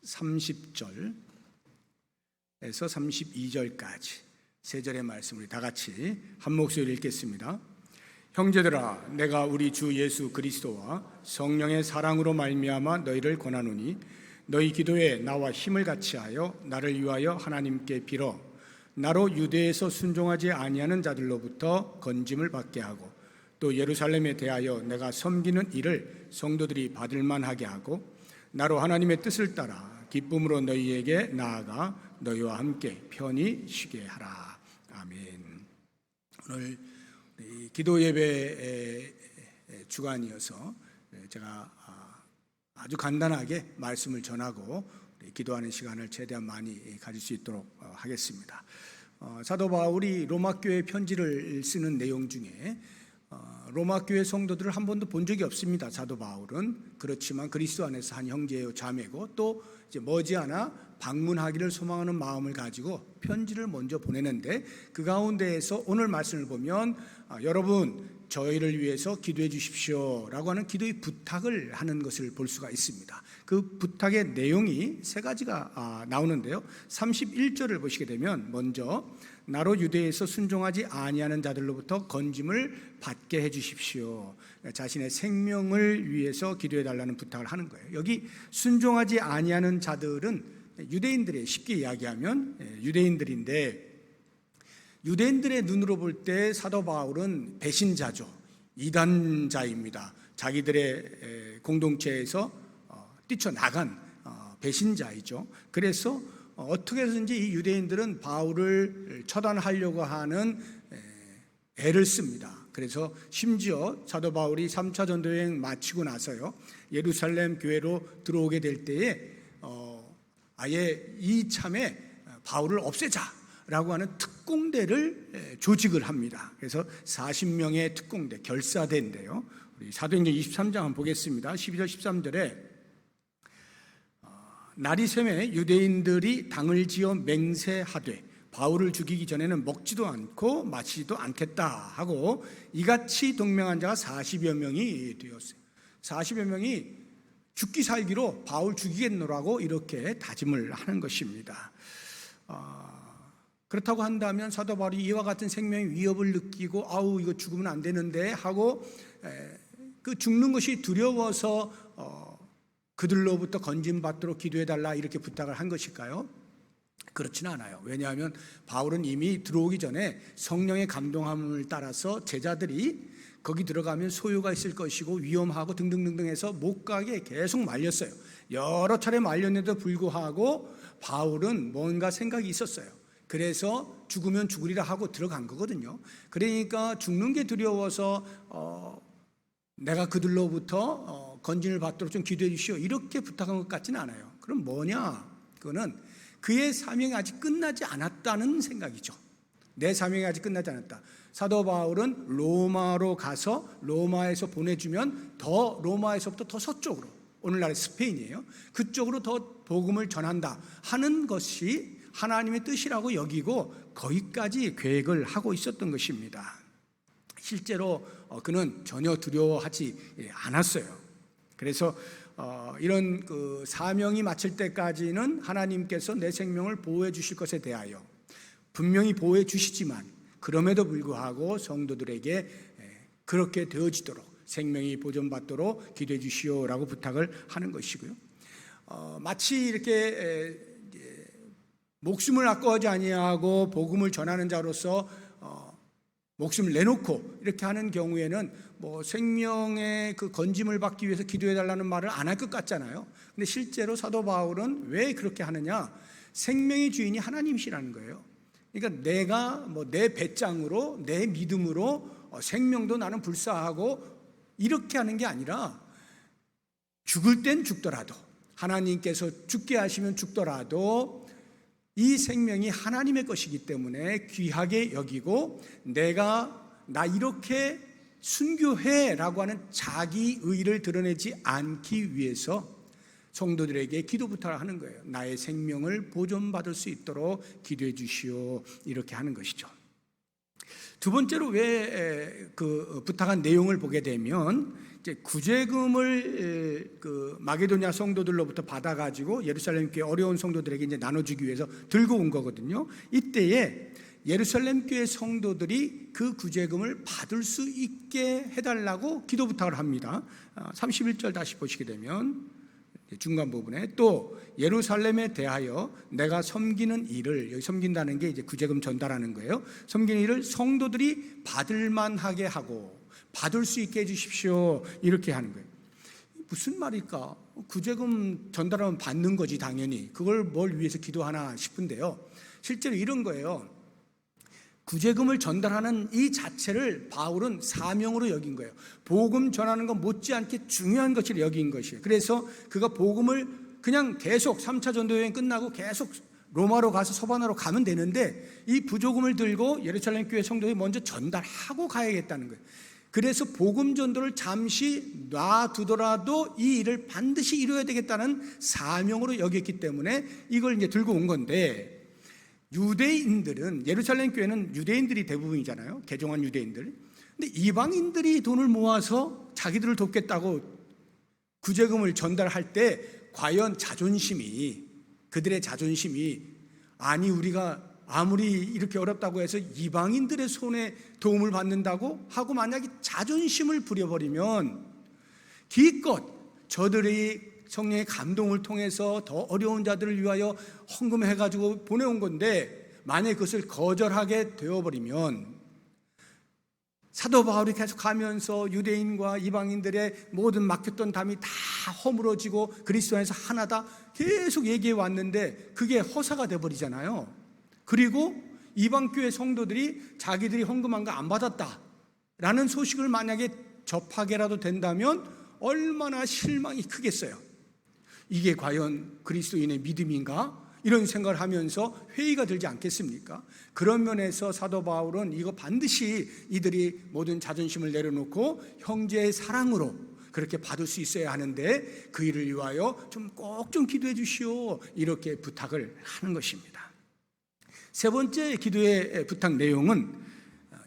30절에서 32절까지 세 절의 말씀 우리 다 같이 한 목소리로 읽겠습니다. 형제들아, 내가 우리 주 예수 그리스도와 성령의 사랑으로 말미암아 너희를 권하노니 너희 기도에 나와 힘을 같이하여 나를 위하여 하나님께 빌어 나로 유대에서 순종하지 아니하는 자들로부터 건짐을 받게 하고 또 예루살렘에 대하여 내가 섬기는 일을 성도들이 받을 만하게 하고 나로 하나님의 뜻을 따라 기쁨으로 너희에게 나아가 너희와 함께 편히 쉬게 하라. 아멘. 오늘 기도 예배의 주간이어서 제가 아주 간단하게 말씀을 전하고 기도하는 시간을 최대한 많이 가질 수 있도록 하겠습니다. 사도 바울이 로마 교회 편지를 쓰는 내용 중에 로마 교회 성도들을 한 번도 본 적이 없습니다. 사도 바울은. 그렇지만 그리스도 안에서 한 형제요 자매고 또 이제 머지않아 방문하기를 소망하는 마음을 가지고 편지를 먼저 보내는데 그 가운데에서 오늘 말씀을 보면 여러분 저희를 위해서 기도해 주십시오 라고 하는 기도의 부탁을 하는 것을 볼 수가 있습니다. 그 부탁의 내용이 세 가지가 나오는데요. 31절을 보시게 되면 먼저 나로 유대에서 순종하지 아니하는 자들로부터 건짐을 받게 해 주십시오. 자신의 생명을 위해서 기도해 달라는 부탁을 하는 거예요. 여기 순종하지 아니하는 자들은 유대인들의, 쉽게 이야기하면 유대인들인데, 유대인들의 눈으로 볼 때 사도 바울은 배신자죠. 이단자입니다. 자기들의 공동체에서 뛰쳐나간 배신자이죠. 그래서 어떻게 해서든지 이 유대인들은 바울을 처단하려고 하는 애를 씁니다. 그래서 심지어 사도 바울이 3차 전도여행 마치고 나서요 예루살렘 교회로 들어오게 될 때에 아예 이참에 바울을 없애자라고 하는 특공대를 조직을 합니다. 그래서 40명의 특공대, 결사대인데요. 우리 사도행전 23장 한번 보겠습니다. 12절 13절에 날이 새매 유대인들이 당을 지어 맹세하되 바울을 죽이기 전에는 먹지도 않고 마시지도 않겠다 하고 이같이 동맹한 자가 40여 명이 되었어요. 40여 명이 죽기 살기로 바울 죽이겠노라고 이렇게 다짐을 하는 것입니다. 그렇다고 한다면 사도 바울이 이와 같은 생명의 위협을 느끼고 아우 이거 죽으면 안 되는데 하고 그 죽는 것이 두려워서 그들로부터 건짐받도록 기도해달라 이렇게 부탁을 한 것일까요? 그렇지는 않아요. 왜냐하면 바울은 이미 들어오기 전에 성령의 감동함을 따라서 제자들이 거기 들어가면 소요가 있을 것이고 위험하고 등등등등 해서 못 가게 계속 말렸어요. 여러 차례 말렸는데도 불구하고 바울은 뭔가 생각이 있었어요. 그래서 죽으면 죽으리라 하고 들어간 거거든요. 그러니까 죽는 게 두려워서 내가 그들로부터 건진을 받도록 좀 기도해 주시오 이렇게 부탁한 것 같지는 않아요. 그럼 뭐냐? 그거는 그의 사명이 아직 끝나지 않았다는 생각이죠. 내 사명이 아직 끝나지 않았다. 사도 바울은 로마로 가서 로마에서 보내주면 더 로마에서부터 더 서쪽으로, 오늘날의 스페인이에요. 그쪽으로 더 복음을 전한다 하는 것이 하나님의 뜻이라고 여기고 거기까지 계획을 하고 있었던 것입니다. 실제로 그는 전혀 두려워하지 않았어요. 그래서 이런 그 사명이 마칠 때까지는 하나님께서 내 생명을 보호해 주실 것에 대하여 분명히 보호해 주시지만 그럼에도 불구하고 성도들에게 그렇게 되어지도록 생명이 보존받도록 기도해 주시오라고 부탁을 하는 것이고요. 마치 이렇게 목숨을 아까워하지 아니하고 복음을 전하는 자로서 목숨을 내놓고 이렇게 하는 경우에는 뭐 생명의 그 건짐을 받기 위해서 기도해 달라는 말을 안 할 것 같잖아요. 근데 실제로 사도 바울은 왜 그렇게 하느냐? 생명의 주인이 하나님이시라는 거예요. 그러니까 내가 뭐 내 배짱으로 내 믿음으로 생명도 나는 불사하고 이렇게 하는 게 아니라 죽을 땐 죽더라도 하나님께서 죽게 하시면 죽더라도 이 생명이 하나님의 것이기 때문에 귀하게 여기고 나 이렇게 순교해라고 하는 자기 의를 드러내지 않기 위해서 성도들에게 기도 부탁을 하는 거예요. 나의 생명을 보존받을 수 있도록 기도해 주시오 이렇게 하는 것이죠. 두 번째로 왜 부탁한 내용을 보게 되면 이제 구제금을 그 마게도냐 성도들로부터 받아가지고 예루살렘 교회 어려운 성도들에게 이제 나눠주기 위해서 들고 온 거거든요. 이때에 예루살렘 교회 성도들이 그 구제금을 받을 수 있게 해달라고 기도 부탁을 합니다. 31절 다시 보시게 되면 중간 부분에 또 예루살렘에 대하여 내가 섬기는 일을, 여기 섬긴다는 게 이제 구제금 전달하는 거예요. 섬기는 일을 성도들이 받을 만하게 하고 받을 수 있게 해주십시오, 이렇게 하는 거예요. 무슨 말일까? 구제금 전달하면 받는 거지 당연히. 그걸 뭘 위해서 기도하나 싶은데요, 실제로 이런 거예요. 구제금을 전달하는 이 자체를 바울은 사명으로 여긴 거예요. 복음 전하는 것 못지않게 중요한 것을 여긴 것이에요. 그래서 그가 복음을 그냥 계속 3차 전도 여행 끝나고 계속 로마로 가서 서바나로 가면 되는데 이 부조금을 들고 예루살렘 교회 성도에 먼저 전달하고 가야겠다는 거예요. 그래서 복음 전도를 잠시 놔두더라도 이 일을 반드시 이루어야 되겠다는 사명으로 여겼기 때문에 이걸 이제 들고 온 건데, 유대인들은, 예루살렘 교회는 유대인들이 대부분이잖아요, 개종한 유대인들. 근데 이방인들이 돈을 모아서 자기들을 돕겠다고 구제금을 전달할 때 과연 그들의 자존심이 아니 우리가 아무리 이렇게 어렵다고 해서 이방인들의 손에 도움을 받는다고 하고 만약에 자존심을 부려버리면 기껏 저들이 성령의 감동을 통해서 더 어려운 자들을 위하여 헌금해가지고 보내온 건데 만약에 그것을 거절하게 되어버리면 사도 바울이 계속 가면서 유대인과 이방인들의 모든 막혔던 담이 다 허물어지고 그리스도 안에서 하나다 계속 얘기해 왔는데 그게 허사가 돼버리잖아요. 그리고 이방교회 성도들이 자기들이 헌금한 거 안 받았다라는 소식을 만약에 접하게라도 된다면 얼마나 실망이 크겠어요. 이게 과연 그리스도인의 믿음인가? 이런 생각을 하면서 회의가 들지 않겠습니까? 그런 면에서 사도 바울은 이거 반드시 이들이 모든 자존심을 내려놓고 형제의 사랑으로 그렇게 받을 수 있어야 하는데 그 일을 위하여 꼭 좀 기도해 주시오, 이렇게 부탁을 하는 것입니다. 세 번째 기도의 부탁 내용은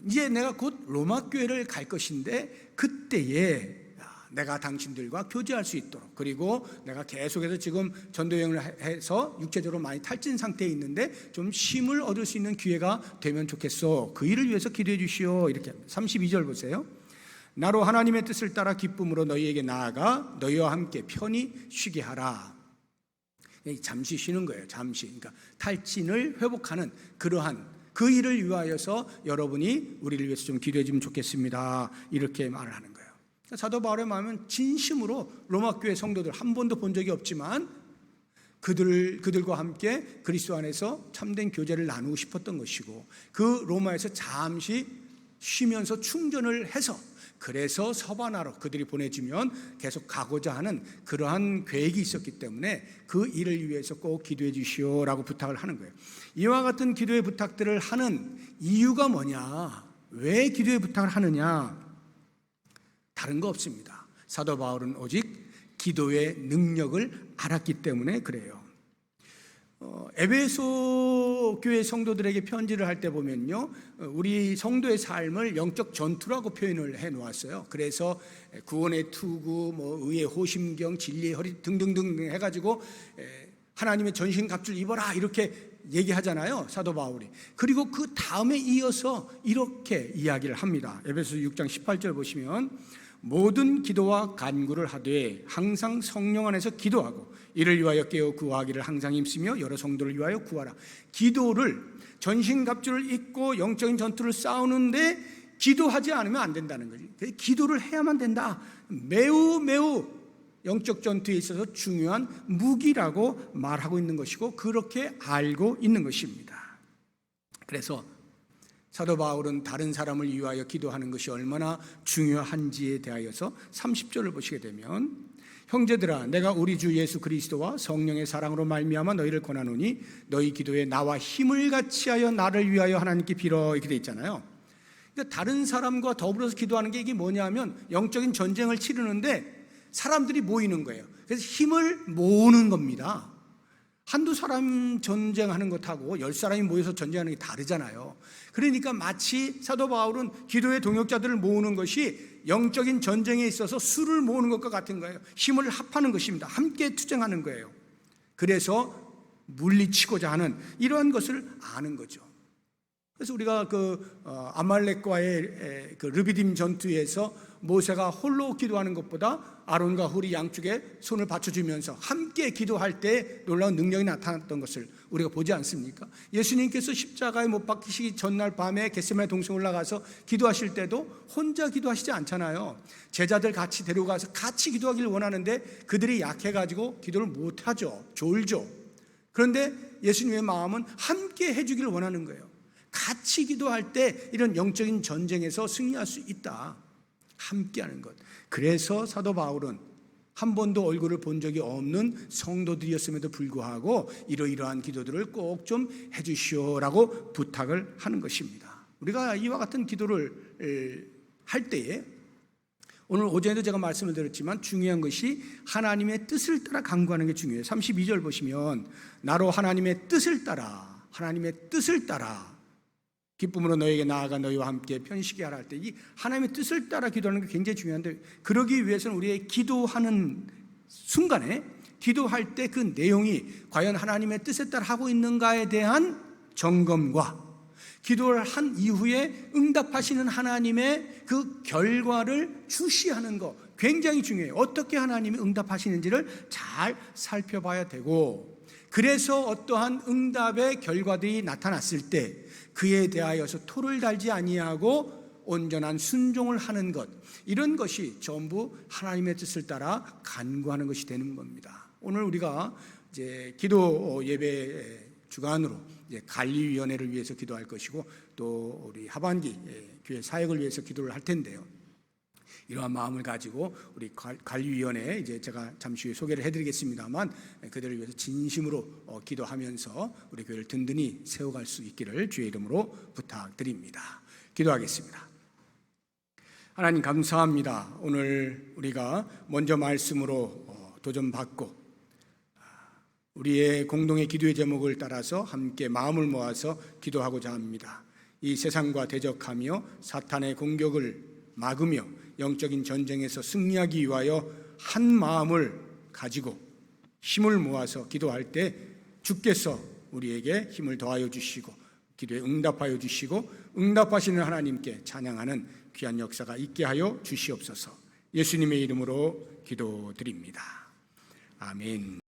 이제 내가 곧 로마 교회를 갈 것인데 그때에 내가 당신들과 교제할 수 있도록, 그리고 내가 계속해서 지금 전도여행을 해서 육체적으로 많이 탈진 상태에 있는데 좀 쉼을 얻을 수 있는 기회가 되면 좋겠어, 그 일을 위해서 기도해 주시오, 이렇게 합니다. 32절 보세요. 나로 하나님의 뜻을 따라 기쁨으로 너희에게 나아가 너희와 함께 편히 쉬게 하라. 잠시 쉬는 거예요. 잠시. 그러니까 탈진을 회복하는 그러한 그 일을 위하여서 여러분이 우리를 위해서 좀 기도해 주면 좋겠습니다, 이렇게 말을 하는 거예요. 사도 바울의 마음은 진심으로 로마 교회 성도들 한 번도 본 적이 없지만 그들과 함께 그리스도 안에서 참된 교제를 나누고 싶었던 것이고, 그 로마에서 잠시 쉬면서 충전을 해서 그래서 서바나로 그들이 보내주면 계속 가고자 하는 그러한 계획이 있었기 때문에 그 일을 위해서 꼭 기도해 주시오라고 부탁을 하는 거예요. 이와 같은 기도의 부탁들을 하는 이유가 뭐냐, 왜 기도의 부탁을 하느냐, 다른 거 없습니다. 사도 바울은 오직 기도의 능력을 알았기 때문에 그래요. 에베소 교회 성도들에게 편지를 할 때 보면요, 우리 성도의 삶을 영적 전투라고 표현을 해 놓았어요. 그래서 구원의 투구, 의의 호심경, 진리의 허리 등등등 해가지고 하나님의 전신갑주를 입어라 이렇게 얘기하잖아요, 사도 바울이. 그리고 그 다음에 이어서 이렇게 이야기를 합니다. 에베소 6장 18절 보시면 모든 기도와 간구를 하되 항상 성령 안에서 기도하고 이를 위하여 깨어 구하기를 항상 힘쓰며 여러 성도를 위하여 구하라. 기도를, 전신갑주를 입고 영적인 전투를 싸우는데 기도하지 않으면 안 된다는 거지. 기도를 해야만 된다. 매우 영적 전투에 있어서 중요한 무기라고 말하고 있는 것이고 그렇게 알고 있는 것입니다. 그래서 사도 바울은 다른 사람을 위하여 기도하는 것이 얼마나 중요한지에 대하여서 30절을 보시게 되면 형제들아 내가 우리 주 예수 그리스도와 성령의 사랑으로 말미암아 너희를 권하노니 너희 기도에 나와 힘을 같이하여 나를 위하여 하나님께 빌어, 이렇게 돼 있잖아요. 그러니까 다른 사람과 더불어서 기도하는 게 이게 뭐냐면 영적인 전쟁을 치르는데 사람들이 모이는 거예요. 그래서 힘을 모으는 겁니다. 한두 사람 전쟁하는 것하고 10사람이 모여서 전쟁하는 게 다르잖아요. 그러니까 마치 사도 바울은 기도의 동역자들을 모으는 것이 영적인 전쟁에 있어서 수를 모으는 것과 같은 거예요. 힘을 합하는 것입니다. 함께 투쟁하는 거예요. 그래서 물리치고자 하는 이러한 것을 아는 거죠. 그래서 우리가 아말렉과의 그 르비딤 전투에서 모세가 홀로 기도하는 것보다 아론과 훌이 양쪽에 손을 받쳐주면서 함께 기도할 때 놀라운 능력이 나타났던 것을 우리가 보지 않습니까? 예수님께서 십자가에 못 박히시기 전날 밤에 겟세마네 동산 올라가서 기도하실 때도 혼자 기도하시지 않잖아요. 제자들 같이 데려가서 같이 기도하기를 원하는데 그들이 약해가지고 기도를 못하죠. 졸죠. 그런데 예수님의 마음은 함께 해주기를 원하는 거예요. 같이 기도할 때 이런 영적인 전쟁에서 승리할 수 있다. 함께하는 것. 그래서 사도 바울은 한 번도 얼굴을 본 적이 없는 성도들이었음에도 불구하고 이러이러한 기도들을 꼭 좀 해주시오라고 부탁을 하는 것입니다. 우리가 이와 같은 기도를 할 때에 오늘 오전에도 제가 말씀을 드렸지만 중요한 것이 하나님의 뜻을 따라 간구하는 게 중요해요. 32절 보시면 나로 하나님의 뜻을 따라 기쁨으로 너에게 나아가 너희와 함께 편식에 하라 할 때 이 하나님의 뜻을 따라 기도하는 게 굉장히 중요한데 그러기 위해서는 우리의 기도하는 순간에 기도할 때 그 내용이 과연 하나님의 뜻에 따라 하고 있는가에 대한 점검과 기도를 한 이후에 응답하시는 하나님의 그 결과를 주시하는 것 굉장히 중요해요. 어떻게 하나님이 응답하시는지를 잘 살펴봐야 되고 그래서 어떠한 응답의 결과들이 나타났을 때 그에 대하여서 토를 달지 아니하고 온전한 순종을 하는 것 이런 것이 전부 하나님의 뜻을 따라 간구하는 것이 되는 겁니다. 오늘 우리가 이제 기도 예배 주간으로 이제 관리위원회를 위해서 기도할 것이고 또 우리 하반기 교회 사역을 위해서 기도를 할 텐데요. 이러한 마음을 가지고 우리 관리위원회 이제 제가 잠시 후에 소개를 해드리겠습니다만 그들을 위해서 진심으로 기도하면서 우리 교회를 든든히 세워갈 수 있기를 주의 이름으로 부탁드립니다. 기도하겠습니다. 하나님 감사합니다. 오늘 우리가 먼저 말씀으로 도전받고 우리의 공동의 기도의 제목을 따라서 함께 마음을 모아서 기도하고자 합니다. 이 세상과 대적하며 사탄의 공격을 막으며 영적인 전쟁에서 승리하기 위하여 한 마음을 가지고 힘을 모아서 기도할 때 주께서 우리에게 힘을 더하여 주시고 기도에 응답하여 주시고 응답하시는 하나님께 찬양하는 귀한 역사가 있게 하여 주시옵소서. 예수님의 이름으로 기도드립니다. 아멘.